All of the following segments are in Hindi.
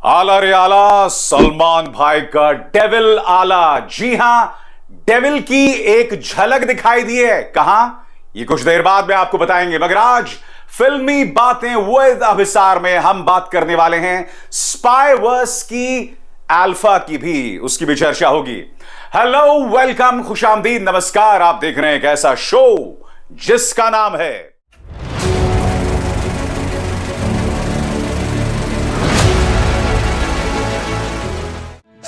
आला रे आला, सलमान भाई का डेविल आला। जी हां, डेविल की एक झलक दिखाई दी है। कहां, ये कुछ देर बाद में आपको बताएंगे, मगर आज फिल्मी बातें विद अभिसार में हम बात करने वाले हैं स्पाई वर्स की, अल्फा की भी, उसकी भी चर्चा होगी। हेलो, वेलकम, खुशामदीद, नमस्कार। आप देख रहे हैं एक ऐसा शो जिसका नाम है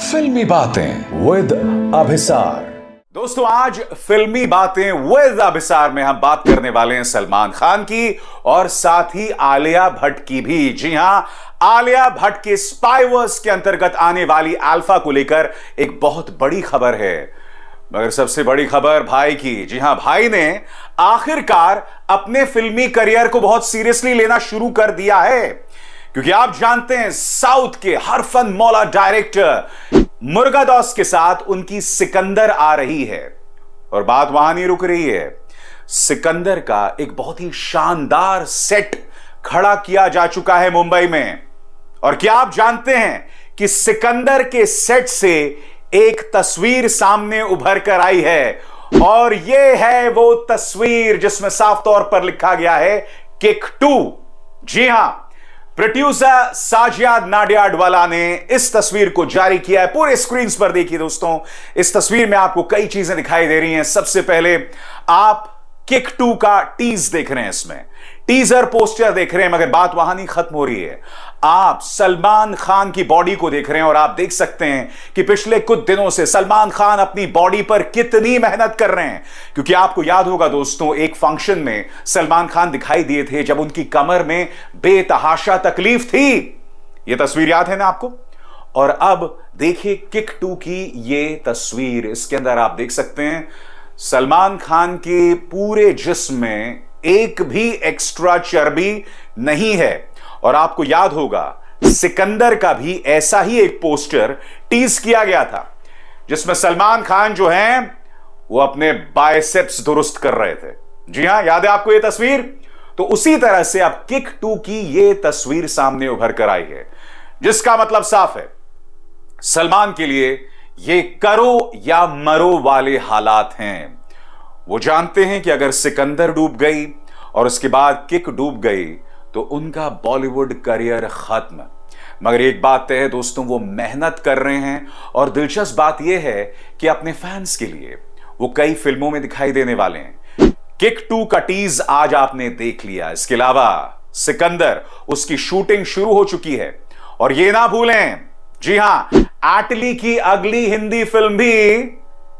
फिल्मी बातें विद अभिसार। दोस्तों, आज फिल्मी बातें विद अभिसार में हम बात करने वाले हैं सलमान खान की और साथ ही आलिया भट्ट की भी। जी हां, आलिया भट्ट के स्पाई वर्स के अंतर्गत आने वाली अल्फा को लेकर एक बहुत बड़ी खबर है, मगर सबसे बड़ी खबर भाई की। जी हां, भाई ने आखिरकार अपने फिल्मी करियर को बहुत सीरियसली लेना शुरू कर दिया है, क्योंकि आप जानते हैं साउथ के हरफन मौला डायरेक्टर मुर्गादॉस के साथ उनकी सिकंदर आ रही है। और बात वहां नहीं रुक रही है, सिकंदर का एक बहुत ही शानदार सेट खड़ा किया जा चुका है मुंबई में। और क्या आप जानते हैं कि सिकंदर के सेट से एक तस्वीर सामने उभर कर आई है, और यह है वो तस्वीर जिसमें साफ तौर पर लिखा गया है किक 2। जी हां, प्रोड्यूसर साजिद नाडियाडवाला ने इस तस्वीर को जारी किया है। पूरे स्क्रीन पर देखिए दोस्तों, इस तस्वीर में आपको कई चीजें दिखाई दे रही हैं। सबसे पहले आप किक 2 का टीज देख रहे हैं, इसमें टीजर पोस्टर देख रहे हैं, मगर बात वहां नहीं खत्म हो रही है। आप सलमान खान की बॉडी को देख रहे हैं और आप देख सकते हैं कि पिछले कुछ दिनों से सलमान खान अपनी बॉडी पर कितनी मेहनत कर रहे हैं। क्योंकि आपको याद होगा दोस्तों, एक फंक्शन में सलमान खान दिखाई दिए थे जब उनकी कमर में बेतहाशा तकलीफ थी। यह तस्वीर याद है ना आपको? और अब देखिए किक 2 की यह तस्वीर, इसके अंदर आप देख सकते हैं सलमान खान के पूरे जिस्म में एक भी एक्स्ट्रा चर्बी नहीं है। और आपको याद होगा सिकंदर का भी ऐसा ही एक पोस्टर टीज किया गया था, जिसमें सलमान खान जो हैं वो अपने बाइसेप्स दुरुस्त कर रहे थे। जी हां, याद है आपको ये तस्वीर? तो उसी तरह से अब किक 2 की ये तस्वीर सामने उभर कर आई है, जिसका मतलब साफ है, सलमान के लिए ये करो या मरो वाले हालात हैं। वो जानते हैं कि अगर सिकंदर डूब गई और उसके बाद किक डूब गई तो उनका बॉलीवुड करियर खत्म। मगर एक बात तय है दोस्तों, वो मेहनत कर रहे हैं, और दिलचस्प बात यह है कि अपने फैंस के लिए वो कई फिल्मों में दिखाई देने वाले हैं। किक 2 का टीज आज आपने देख लिया। इसके अलावा सिकंदर, उसकी शूटिंग शुरू हो चुकी है। और ये ना भूलें, जी हां, एटली की अगली हिंदी फिल्म भी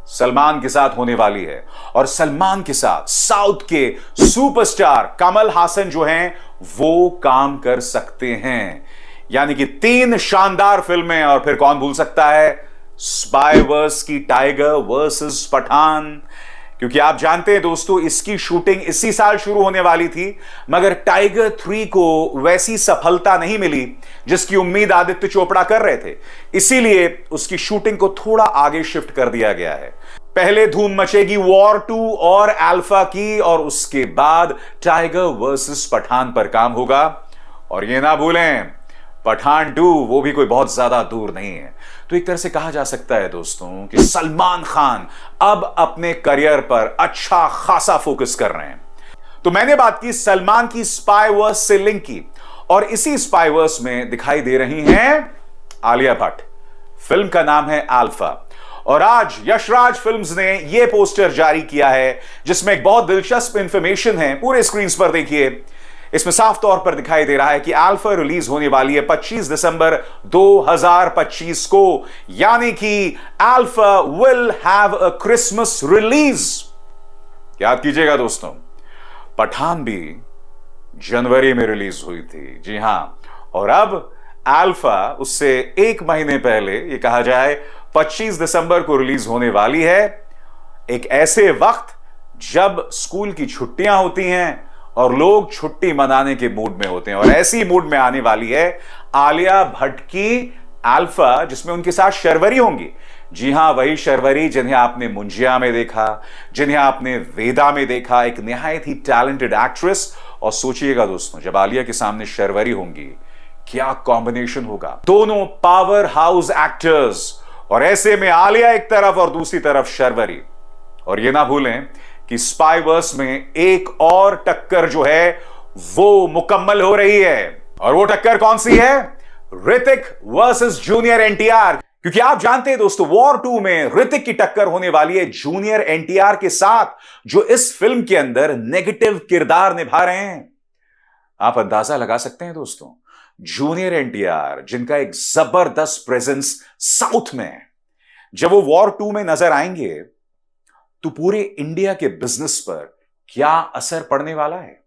सलमान के साथ होने वाली है। और सलमान के साथ साउथ के सुपरस्टार कमल हासन जो हैं वो काम कर सकते हैं। यानी कि 3 शानदार फिल्में, और फिर कौन भूल सकता है स्पाई वर्स की टाइगर वर्सेस पठान। क्योंकि आप जानते हैं दोस्तों, इसकी शूटिंग इसी साल शुरू होने वाली थी, मगर टाइगर 3 को वैसी सफलता नहीं मिली जिसकी उम्मीद आदित्य चोपड़ा कर रहे थे। इसीलिए उसकी शूटिंग को थोड़ा आगे शिफ्ट कर दिया गया है। पहले धूम मचेगी वॉर 2 और अल्फा की, और उसके बाद टाइगर वर्सेस पठान पर काम होगा। और ये ना भूलें, पठान 2 वो भी कोई बहुत ज्यादा दूर नहीं है। तो एक तरह से कहा जा सकता है दोस्तों कि सलमान खान अब अपने करियर पर अच्छा खासा फोकस कर रहे हैं। तो मैंने बात की सलमान की स्पाई वर्स से लिंक की, और इसी स्पाई वर्स में दिखाई दे रही हैं आलिया भट्ट। फिल्म का नाम है अल्फा, और आज यशराज फिल्म्स ने यह पोस्टर जारी किया है, जिसमें एक बहुत दिलचस्प इंफॉर्मेशन है। पूरे स्क्रीन पर देखिए, इसमें साफ तौर पर दिखाई दे रहा है कि अल्फा रिलीज होने वाली है 25 दिसंबर 2025 को। यानी कि alpha will have a Christmas release. याद कीजिएगा दोस्तों, पठान भी जनवरी में रिलीज हुई थी। जी हां, और अब अल्फा उससे 1 महीने पहले, ये कहा जाए 25 दिसंबर को रिलीज होने वाली है, एक ऐसे वक्त जब स्कूल की छुट्टियां होती हैं और लोग छुट्टी मनाने के मूड में होते हैं। और ऐसी मूड में आने वाली है आलिया भट्ट की अल्फा, जिसमें उनके साथ शर्वरी होंगी। जी हां, वही शर्वरी जिन्हें आपने मुंजिया में देखा, जिन्हें आपने वेदा में देखा, एक निहायत ही टैलेंटेड एक्ट्रेस। और सोचिएगा दोस्तों, जब आलिया के सामने शर्वरी होंगी, क्या कॉम्बिनेशन होगा। दोनों पावर हाउस एक्टर्स, और ऐसे में आलिया एक तरफ और दूसरी तरफ शर्वरी। और ये ना भूलें कि स्पाइवर्स में एक और टक्कर जो है वो मुकम्मल हो रही है। और वो टक्कर कौन सी है? Hrithik versus junior NTR. क्योंकि आप जानते हैं दोस्तों, वॉर 2 में ऋतिक की टक्कर होने वाली है जूनियर एनटीआर के साथ, जो इस फिल्म के अंदर नेगेटिव किरदार निभा रहे हैं। आप अंदाजा लगा सकते हैं दोस्तों, जूनियर एनटीआर जिनका एक जबरदस्त प्रेजेंस साउथ में है, जब वो वॉर 2 में नजर आएंगे तो पूरे इंडिया के बिजनेस पर क्या असर पड़ने वाला है।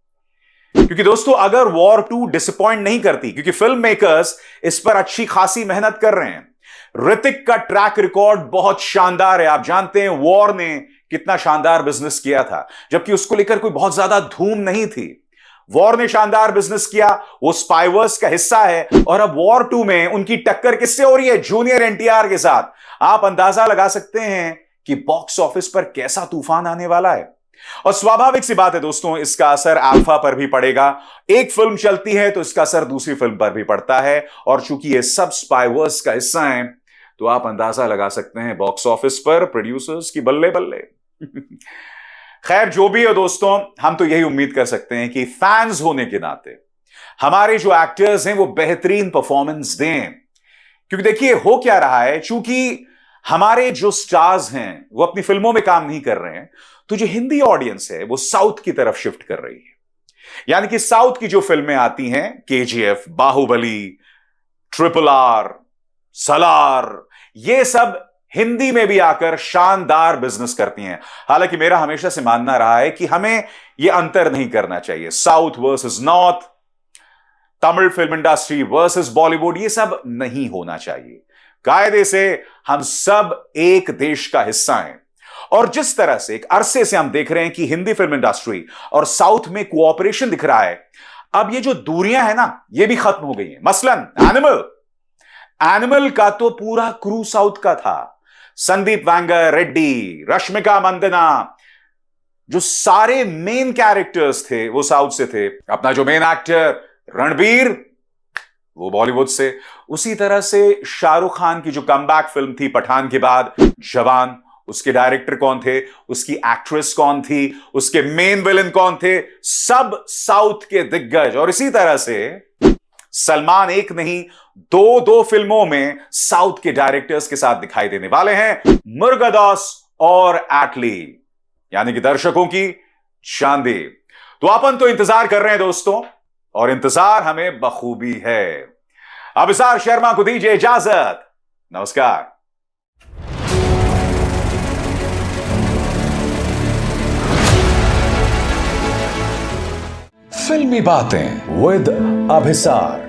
क्योंकि दोस्तों, अगर वॉर 2 डिसअपॉइंट नहीं करती, क्योंकि फिल्म मेकर्स इस पर अच्छी खासी मेहनत कर रहे हैं, ऋतिक का ट्रैक रिकॉर्ड बहुत शानदार है। आप जानते हैं वॉर ने कितना शानदार बिजनेस किया था, जबकि उसको लेकर कोई बहुत ज्यादा धूम नहीं थी। वॉर ने शानदार बिजनेस किया, वो स्पाइवर्स का हिस्सा है, और अब वॉर 2 में उनकी टक्कर किससे हो रही है? जूनियर एनटीआर के साथ। आप अंदाजा लगा सकते हैं कि बॉक्स ऑफिस पर कैसा तूफान आने वाला है। और स्वाभाविक सी बात है दोस्तों, इसका असर अल्फा पर भी पड़ेगा। एक फिल्म चलती है तो इसका असर दूसरी फिल्म पर भी पड़ता है, और चूंकि ये सब स्पाइवर्स का हिस्सा है, तो आप अंदाजा लगा सकते हैं बॉक्स ऑफिस पर प्रोड्यूसर्स की बल्ले बल्ले। खैर, जो भी हो दोस्तों, हम तो यही उम्मीद कर सकते हैं कि फैंस होने के नाते हमारे जो एक्टर्स हैं वो बेहतरीन परफॉर्मेंस दें। क्योंकि देखिए, हो क्या रहा है, चूंकि हमारे जो स्टार्स हैं वो अपनी फिल्मों में काम नहीं कर रहे हैं, तो जो हिंदी ऑडियंस है वो साउथ की तरफ शिफ्ट कर रही है। यानी कि साउथ की जो फिल्में आती हैं, केजीएफ, बाहुबली, RRR, सलार, ये सब हिंदी में भी आकर शानदार बिजनेस करती हैं। हालांकि मेरा हमेशा से मानना रहा है कि हमें यह अंतर नहीं करना चाहिए, south versus north, Tamil film industry versus Bollywood, ये सब नहीं होना चाहिए। कायदे से हम सब एक देश का हिस्सा हैं। और जिस तरह से एक अरसे से हम देख रहे हैं कि हिंदी फिल्म इंडस्ट्री और साउथ में कोऑपरेशन दिख रहा है, अब ये जो दूरियां हैं ना, ये भी खत्म हो गई हैं। मसलन एनिमल का तो पूरा क्रू साउथ का था। संदीप वांगर रेड्डी, रश्मिका मंदना, जो सारे मेन कैरेक्टर्स थे वो साउथ से थे। अपना जो मेन एक्टर रणबीर, वो बॉलीवुड से। उसी तरह से शाहरुख खान की जो कमबैक फिल्म थी पठान के बाद, जवान, उसके डायरेक्टर कौन थे, उसकी एक्ट्रेस कौन थी, उसके मेन विलन कौन थे, सब साउथ के दिग्गज। और इसी तरह से सलमान एक नहीं, दो फिल्मों में साउथ के डायरेक्टर्स के साथ दिखाई देने वाले हैं, मुर्गदास और एटली, यानी कि दर्शकों की शांति। तो अपन तो इंतजार कर रहे हैं दोस्तों, और इंतजार हमें बखूबी है। अभिसार शर्मा को दीजिए इजाजत। नमस्कार। फिल्मी बातें विद अभिसार।